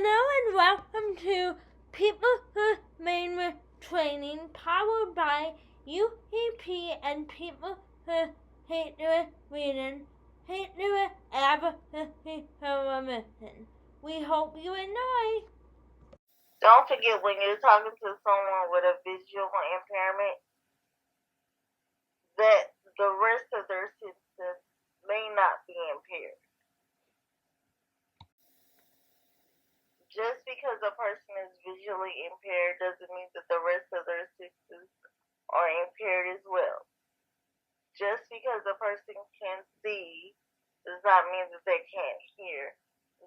Hello and welcome to People Who Main Training powered by UEP and People Who Hate Reading, Hate Advocacy for Missing. We hope you enjoy. Don't forget, when you're talking to someone with a visual impairment, that the rest of their senses may not be impaired. Just because a person is visually impaired doesn't mean that the rest of their senses are impaired as well. Just because a person can see does not mean that they can't hear.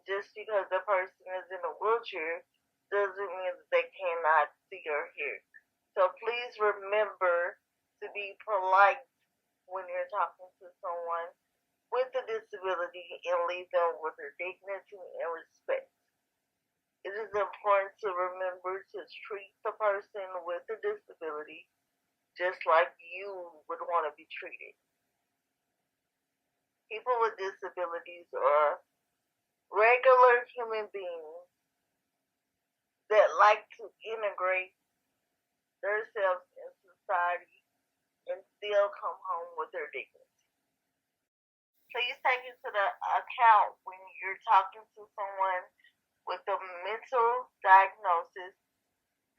Just because a person is in a wheelchair doesn't mean that they cannot see or hear. So please remember to be polite when you're talking to someone with a disability and leave them with their dignity and respect. It is important to remember to treat the person with a disability just like you would want to be treated. People with disabilities are regular human beings that like to integrate themselves in society and still come home with their dignity. Please take into the account when you're talking to someone with a mental diagnosis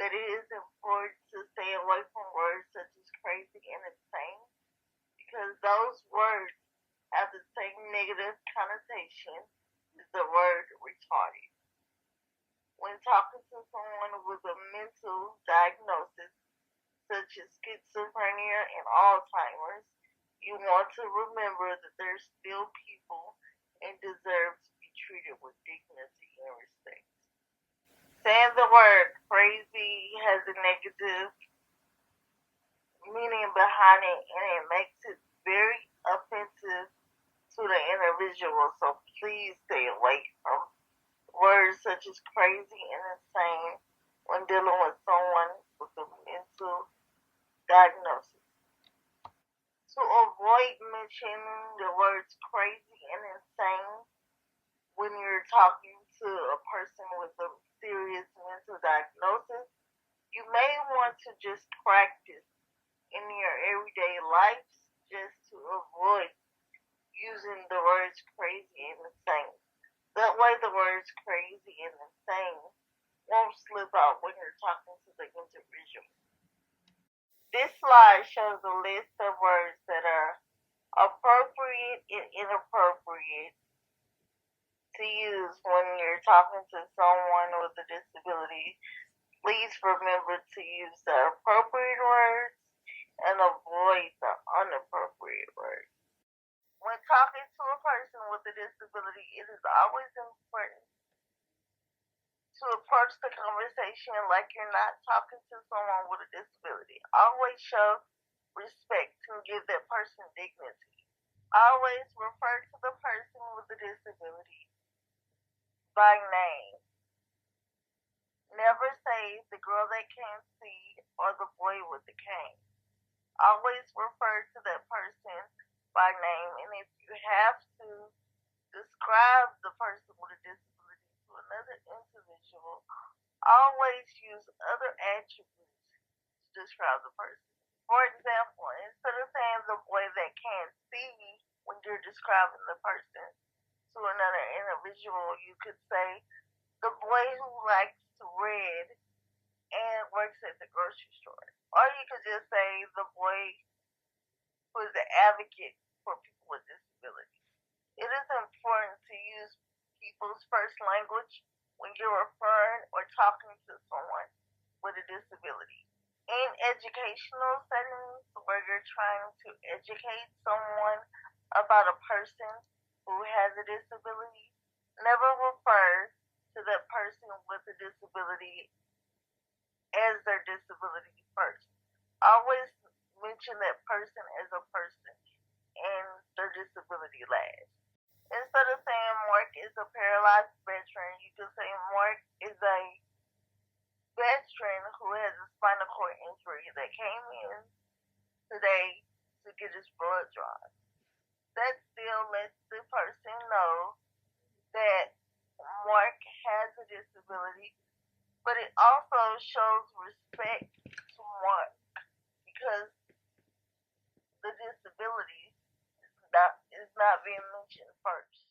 that it is important to stay away from words such as crazy and insane, because those words have the same negative connotation as the word retarded. When talking to someone with a mental diagnosis such as schizophrenia and Alzheimer's, you want to remember that they're still people and deserve to be treated with dignity and respect. Saying the word crazy has a negative meaning behind it, and it makes it very offensive to the individual, so please stay away from words such as crazy and insane when dealing with someone with a mental diagnosis. To avoid mentioning the words crazy and insane when you're talking to a person with a serious mental diagnosis, you may want to just practice in your everyday life just to avoid using the words crazy and insane. That way the words crazy and insane won't slip out when you're talking to the individual. This slide shows a list of words that are appropriate and inappropriate to use when you're talking to someone with a disability. Please remember to use the appropriate words and avoid the inappropriate words. When talking to a person with a disability, it is always important to approach the conversation like you're not talking to someone with a disability. Always show respect and give that person dignity. Always refer to the person with a disability by name. Never say the girl that can't see or the boy with the cane. Always refer to that person by name, and if you have to describe the person with a disability to another individual, always use other attributes to describe the person. For example, instead of saying the boy that can't see when you're describing the person to another individual, you could say the boy who likes to read and works at the grocery store. Or you could just say the boy who is an advocate for people with disabilities. It is important to use people's first language when you're referring or talking to someone with a disability. In educational settings where you're trying to educate someone about a person who has a disability, never refer to that person with a disability as their disability first. Always mention that person as a person and their disability last. Instead of saying Mark is a paralyzed veteran, you can say Mark is a veteran who has a spinal cord injury that came in today to get his blood drawn. That still lets the person know that Mark has a disability, but it also shows respect to Mark because the disability is not being mentioned first.